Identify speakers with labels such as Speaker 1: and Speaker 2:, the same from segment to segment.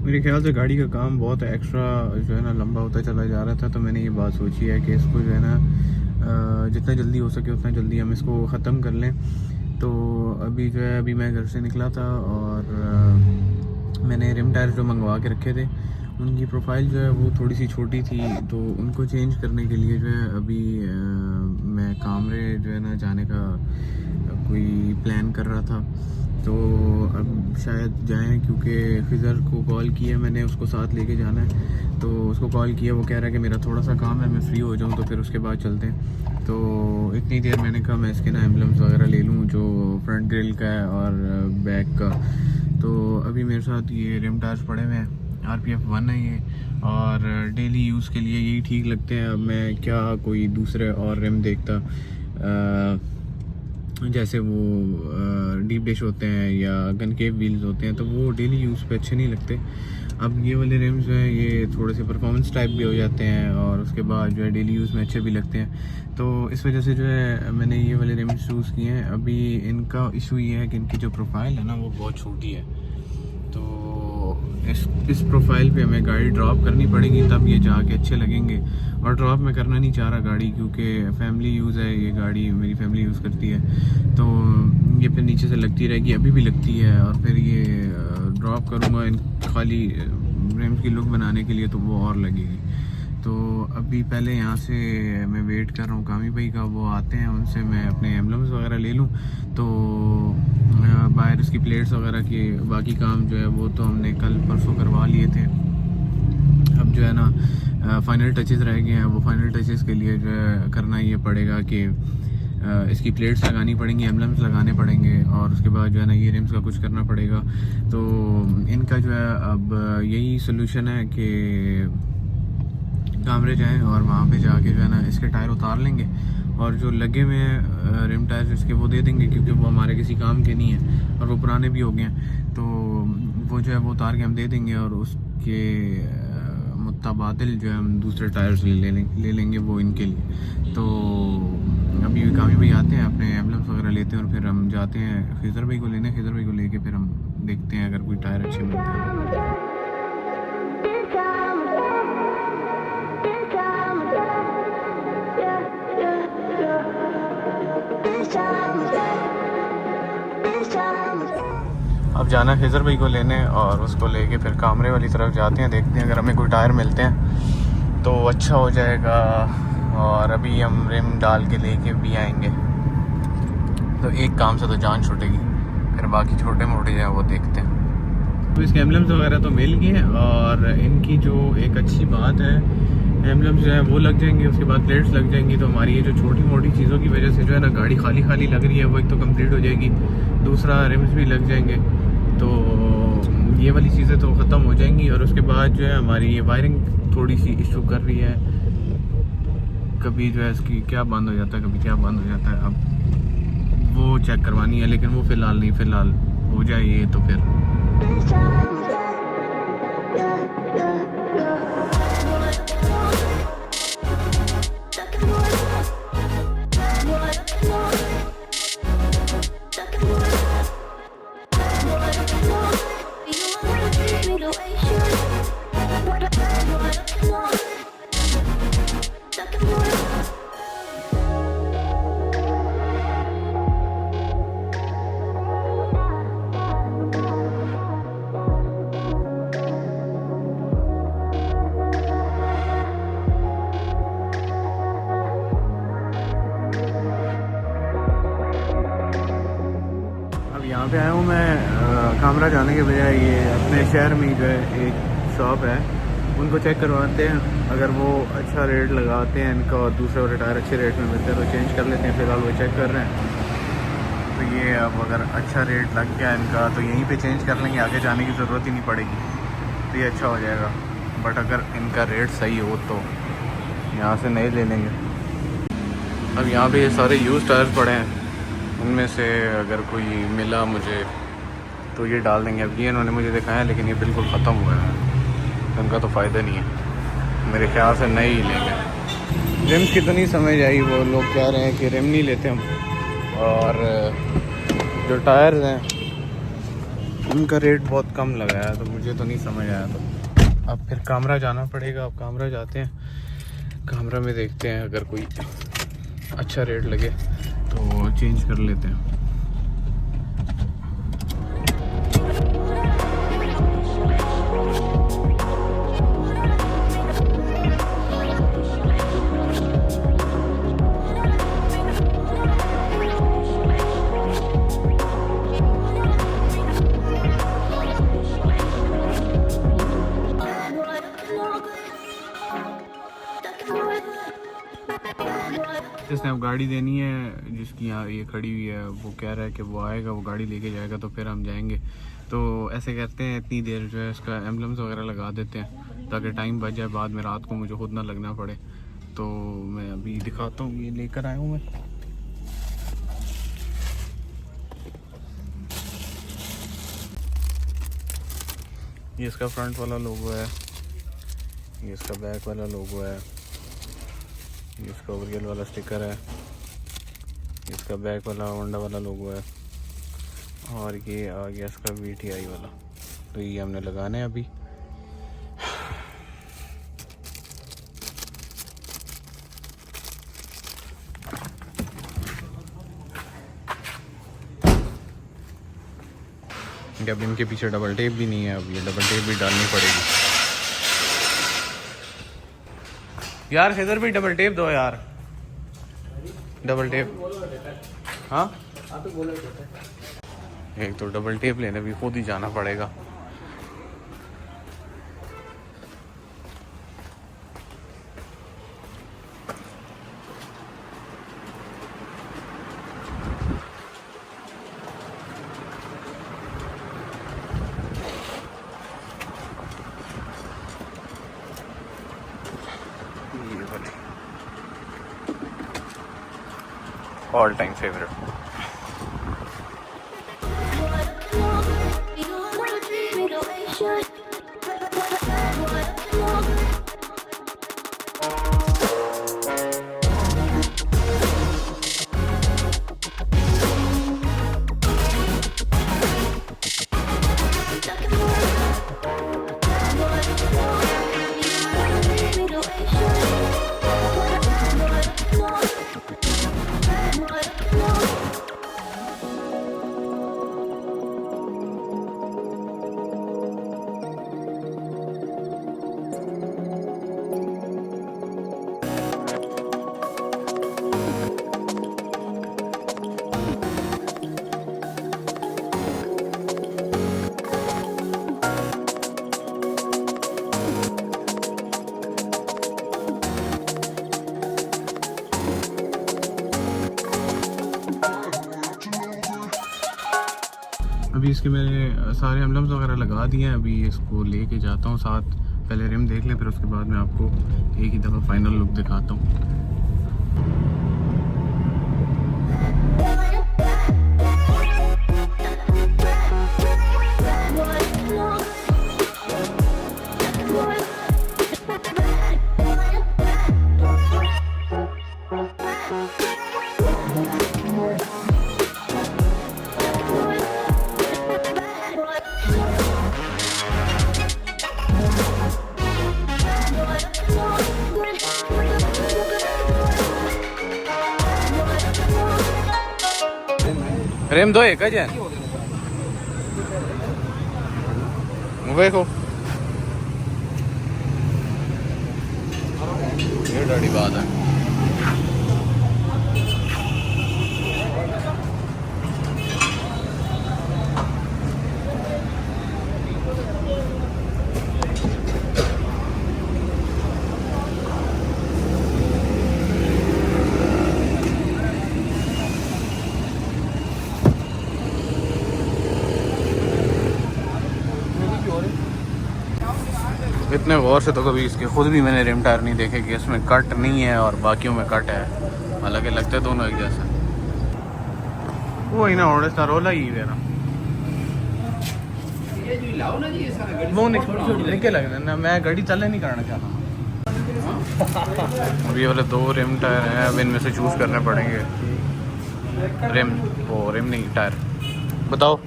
Speaker 1: मेरे ख्याल से गाड़ी का काम बहुत एक्स्ट्रा जो है ना लंबा होता चला जा रहा था, तो मैंने ये बात सोची है कि इसको जो है ना जितना जल्दी हो सके उतना जल्दी हम इसको ख़त्म कर लें। तो अभी मैं घर से निकला था और मैंने रिम टायर जो मंगवा के रखे थे उनकी प्रोफाइल जो है वो थोड़ी सी छोटी थी, तो उनको चेंज करने के लिए जो है अभी मैं कामरे जो है ना जाने का कोई प्लान कर रहा था। तो अब शायद जाएं, क्योंकि खिज़र को कॉल किया मैंने, उसको साथ लेके जाना है। तो उसको कॉल किया, वो कह रहा है कि मेरा थोड़ा सा काम है, मैं फ्री हो जाऊं तो फिर उसके बाद चलते हैं। तो इतनी देर मैंने कहा मैं इसके ना एम्बलम्स वगैरह ले लूँ जो फ्रंट ग्रिल का है और बैक का। तो अभी मेरे साथ ये रिम टायर्स पड़े हुए हैं, RPF 1 है ये, और डेली यूज़ के लिए यही ठीक लगते हैं। अब मैं क्या कोई दूसरे और रिम देखता, जैसे वो डीप डिश होते हैं या कनकेव व्हील्स होते हैं, तो वो डेली यूज़ पे अच्छे नहीं लगते। अब ये वाले रिम्स जो हैं ये थोड़े से परफॉर्मेंस टाइप भी हो जाते हैं और उसके बाद जो है डेली यूज़ में अच्छे भी लगते हैं। तो इस वजह से जो है मैंने ये वाले रिम्स चूज़ किए हैं। अभी इनका इशू ये है कि इनकी जो प्रोफाइल है ना वो बहुत छोटी है, तो इस प्रोफाइल पे हमें गाड़ी ड्रॉप करनी पड़ेगी तब ये जाके अच्छे लगेंगे। और ड्रॉप मैं करना नहीं चाह रहा गाड़ी, क्योंकि फैमिली यूज़ है, ये गाड़ी मेरी फैमिली यूज़ करती है, तो ये फिर नीचे से लगती रहेगी, अभी भी लगती है, और फिर ये ड्रॉप करूँगा इन खाली रिम्स की लुक बनाने के लिए तो वो और लगेगी। तो अभी पहले यहाँ से मैं वेट कर रहा हूँ कामी भाई का, वो आते हैं, उनसे मैं अपने एम्बलम्स वगैरह ले लूँ। तो बाहर उसकी प्लेट्स वगैरह की बाकी काम जो है वो तो हमने कल परसों करवा लिए थे। अब जो है ना फाइनल टचेस रह गए हैं, वो फाइनल टचेस के लिए जो है करना ये पड़ेगा कि इसकी प्लेट्स लगानी पड़ेंगी, एम्बलम्स लगाने पड़ेंगे, और उसके बाद जो है ना ये रिम्स का कुछ करना पड़ेगा। तो इनका जो है अब यही सोल्यूशन है कि कामरे जाएं और वहाँ पे जाके जो है ना इसके टायर उतार लेंगे, और जो लगे हुए हैं रिम टायर इसके वो दे देंगे, क्योंकि वो हमारे किसी काम के नहीं हैं और वो पुराने भी हो गए हैं। तो वो जो है वो उतार के हम दे देंगे और उसके मुताबादिल जो है हम दूसरे टायर्स ले लेंगे वो इनके लिए। तो अभी कामी भाई आते हैं, अपने एम्बलम्स वगैरह लेते हैं और फिर हम जाते हैं खिज़र भाई को लेने। खिज़र भाई को लेके फिर हम देखते हैं अगर कोई टायर अच्छे मिलते हैं। अब जाना खिज़र भाई को लेने और उसको लेके फिर कामरे वाली तरफ जाते हैं, देखते हैं अगर हमें कोई टायर मिलते हैं तो अच्छा हो जाएगा, और अभी हम रिम डाल के लेके भी आएंगे। तो एक काम से तो जान छूटेगी, फिर बाकी छोटे मोटे जो है वो देखते हैं। तो इसके एम्बलम्स वगैरह तो मिल गए, और इनकी जो एक अच्छी बात है, एम्बलम्स जो है वो लग जाएंगे, उसके बाद प्लेट्स लग जाएंगी, तो हमारी ये जो छोटी मोटी चीज़ों की वजह से जो है ना गाड़ी खाली खाली लग रही है वो एक तो कंप्लीट हो जाएगी, दूसरा रिम्स भी लग जाएंगे, तो ये वाली चीज़ें तो ख़त्म हो जाएंगी। और उसके बाद जो है हमारी ये वायरिंग थोड़ी सी इशू कर रही है, कभी जो है इसकी क्या बंद हो जाता है, कभी क्या बंद हो जाता है, अब वो चेक करवानी है, लेकिन वो फ़िलहाल नहीं, फ़िलहाल हो जाए ये तो फिर। यहाँ पे आया हूँ मैं कामरा जाने के बजाय ये अपने शहर में जो है एक शॉप है, उनको चेक करवाते हैं, अगर वो अच्छा रेट लगाते हैं इनका और दूसरे वाले टायर अच्छे रेट में मिलते हैं तो चेंज कर लेते हैं। फ़िलहाल वो चेक कर रहे हैं, तो ये अब अगर अच्छा रेट लग गया इनका तो यहीं पे चेंज कर लेंगे, आगे जाने की ज़रूरत ही नहीं पड़ेगी, तो ये अच्छा हो जाएगा। बट अगर इनका रेट सही हो तो यहाँ से नए ले लेंगे। अब यहाँ पे ये सारे यूज़ टायर्स पड़े हैं, उनमें से अगर कोई मिला मुझे तो ये डाल देंगे। अब ये इन्होंने मुझे दिखाया, लेकिन ये बिल्कुल ख़त्म हुआ है, उनका तो फ़ायदा नहीं है, मेरे ख्याल से नए ही लेंगे। रिम्स की तो नहीं समझ आई, वो लोग कह रहे हैं कि रिम नहीं लेते हम, और जो टायर्स हैं उनका रेट बहुत कम लगाया तो मुझे तो नहीं समझ आया, तो अब फिर कामरा जाना पड़ेगा। अब कामरा जाते हैं, कामरा में देखते हैं अगर कोई अच्छा रेट लगे तो चेंज कर लेते हैं। इसने अब गाड़ी देनी है, जिसकी यहाँ ये खड़ी हुई है, वो कह रहा है कि वो आएगा, वो गाड़ी लेके जाएगा तो फिर हम जाएंगे। तो ऐसे करते हैं, इतनी देर जो है इसका एम्बलम्स वगैरह लगा देते हैं ताकि टाइम बच जाए, बाद में रात को मुझे खुद ना लगना पड़े। तो मैं अभी दिखाता हूँ, ये लेकर आया हूँ मैं। ये इसका फ्रंट वाला लोगो है, ये इसका बैक वाला लोगो है, ये इसका ओरियल वाला स्टिकर है, इसका बैक वाला होंडा वाला लोगो है, और ये आ गया इसका VTI वाला। तो ये हमने लगाना है अभी। अब इनके पीछे डबल टेप भी नहीं है, अब ये डबल टेप भी डालनी पड़ेगी। यार इधर भी डबल टेप दो यार, डबल टेप। हाँ एक तो डबल टेप लेने भी खुद ही जाना पड़ेगा। All time favourite. अभी इसके मैंने सारे एम्बलम्स वगैरह लगा दिए हैं। अभी इसको लेके जाता हूँ साथ, पहले रिम देख लें, फिर उसके बाद मैं आपको एक ही दफ़ा फाइनल लुक दिखाता हूँ। रेम दो एक है देखो, ये बड़ी बात है। इतने गौर से तो कभी इसके खुद भी मैंने रिम टायर नहीं देखे कि इसमें कट नहीं है और बाकियों में कट है, हालांकि लगते दोनों एक जैसे। वो ही ना होने सा रोला ही है ना, वो निकल लग ना, मैं गाड़ी चलने नहीं करना चाहता। अभी वाले 2 रिम टायर हैं, अब इनमें से चूज़ करने पड़ेंगे। रिम नहीं टायर बताओ।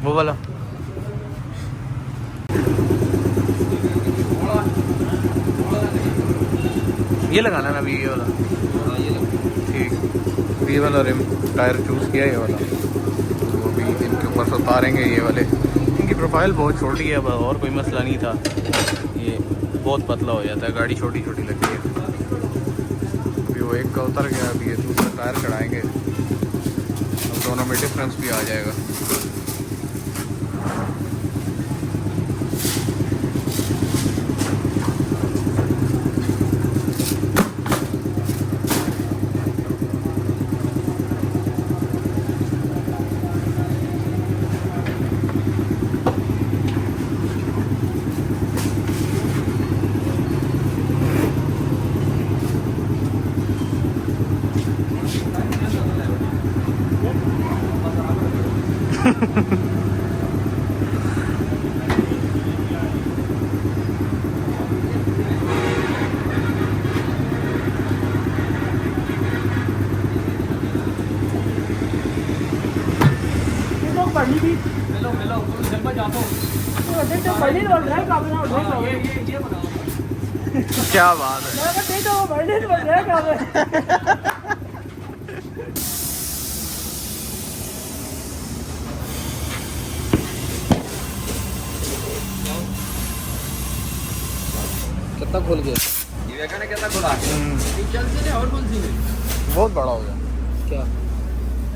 Speaker 1: वो वाला ये लगाना ना अभी, ये वाला ठीक, ये वाला रिम टायर चूज़ किया ये वाला, तो अभी इनके ऊपर से उतारेंगे ये वाले। इनकी प्रोफाइल बहुत छोटी है, और कोई मसला नहीं था, ये बहुत पतला हो जाता है, गाड़ी छोटी छोटी लगती है। अभी वो एक का उतर गया, अभी ये दूसरा टायर चढ़ाएँगे, अब दोनों में डिफरेंस भी आ जाएगा। क्या बात है।
Speaker 2: कितना खोल गया ये कितना खोला और कौन सी
Speaker 1: बहुत बड़ा हो गया।
Speaker 2: क्या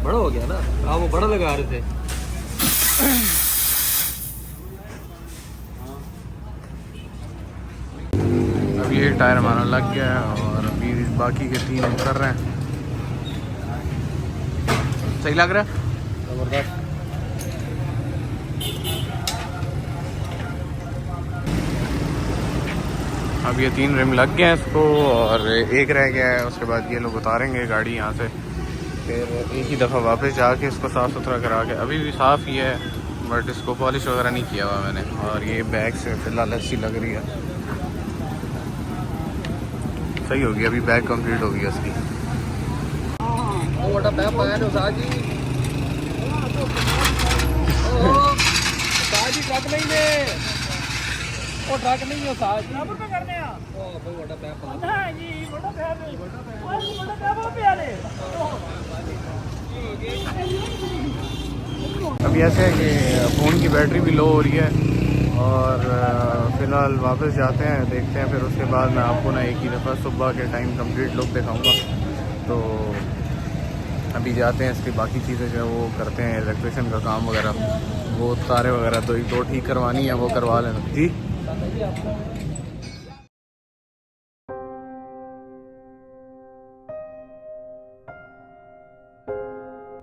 Speaker 2: बड़ा हो गया ना? हाँ वो बड़ा लगा रहे थे।
Speaker 1: अब ये टायर हमारा लग गया है और अभी बाकी के 3 हम कर रहे हैं। सही लग रहा है?
Speaker 2: जबरदस्त।
Speaker 1: अब ये 3 रिम लग गए हैं इसको और एक रह गया है, उसके बाद ये लोग उतारेंगे गाड़ी यहाँ से, फिर एक ही दफ़ा वापस जाके इसको साफ़ सुथरा करा के, अभी भी साफ़ ही है बट इसको पॉलिश वगैरह नहीं किया हुआ मैंने। और ये बैग से फ़िलहाल अच्छी लग रही है, सही होगी, अभी बैग कंप्लीट होगी इसकी।
Speaker 2: वो बड़ा पैप आया ना साजी। ओ साजी ट्रक नहीं ले, वो ट्रक नहीं है साजी। बराबर पे करने आ। ओ भाई बड़ा पैप आ। हां जी बड़ा पैप है, बड़ा पैप पे आ रे।
Speaker 1: अभी ऐसे है कि फ़ोन की बैटरी भी लो हो रही है और फ़िलहाल वापस जाते हैं, देखते हैं, फिर उसके बाद मैं आपको ना एक ही दफ़ा सुबह के टाइम कंप्लीट लुक दिखाऊंगा। तो अभी जाते हैं, इसकी बाकी चीज़ें जो है वो करते हैं, इलेक्ट्रिशियन का काम वगैरह, वो तारे वगैरह दो ठीक करवानी है, वो करवा लेना जी।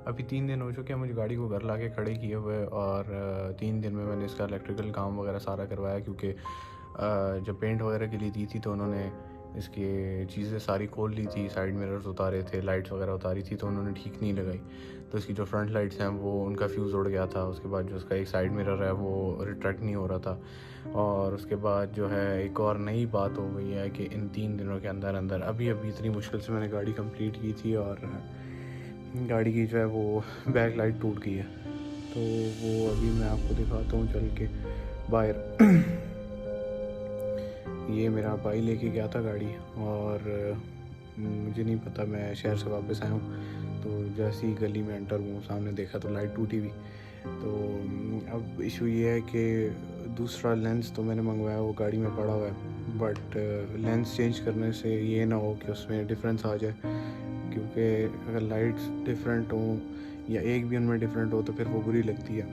Speaker 1: अभी 3 दिन हो चुके हैं मुझे गाड़ी को घर लाके खड़े किए हुए और 3 दिन में मैंने इसका इलेक्ट्रिकल काम वगैरह सारा करवाया, क्योंकि जब पेंट वगैरह के लिए दी थी तो उन्होंने इसकी चीज़ें सारी खोल ली थी, साइड मिरर्स उतारे थे, लाइट्स वगैरह उतारी थी, तो उन्होंने ठीक नहीं लगाई। तो इसकी जो फ्रंट लाइट्स हैं वो उनका फ्यूज़ उड़ गया था, उसके बाद जो उसका एक साइड मिरर है वो रिट्रैक्ट नहीं हो रहा था, और उसके बाद जो है एक और नई बात हो गई है कि इन 3 दिनों के अंदर अंदर अभी इतनी मुश्किल से मैंने गाड़ी कंप्लीट की थी और गाड़ी की जो है वो बैक लाइट टूट गई है। तो वो अभी मैं आपको दिखाता हूँ चल के बाहर। ये मेरा भाई लेके गया था गाड़ी और मुझे नहीं पता, मैं शहर से वापस आया हूँ तो जैसे ही गली में एंटर हुआ सामने देखा तो लाइट टूटी हुई। तो अब इशू ये है कि दूसरा लेंस तो मैंने मंगवाया, वो गाड़ी में पड़ा हुआ है, बट लेंस चेंज करने से ये ना हो कि उसमें डिफरेंस आ जाए, क्योंकि अगर लाइट्स डिफरेंट हो या एक भी उनमें डिफरेंट हो तो फिर वो बुरी लगती है।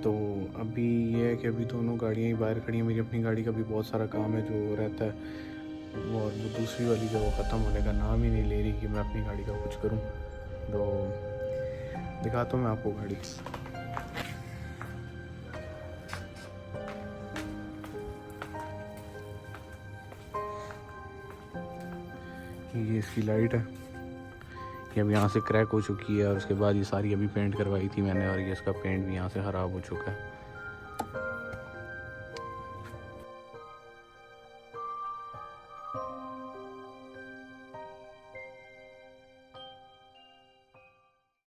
Speaker 1: तो अभी ये है कि अभी दोनों गाड़ियाँ ही बाहर खड़ी हैं, मेरी अपनी गाड़ी का भी बहुत सारा काम है जो रहता है, और वो दूसरी वाली जो वो ख़त्म होने का नाम ही नहीं ले रही कि मैं अपनी गाड़ी का कुछ करूं। तो दिखाता हूँ मैं आपको गाड़ी। ये इसकी लाइट है, ये अब यहाँ से क्रैक हो चुकी है और उसके बाद ये सारी अभी पेंट करवाई थी मैंने और ये इसका पेंट भी यहाँ से ख़राब हो चुका है।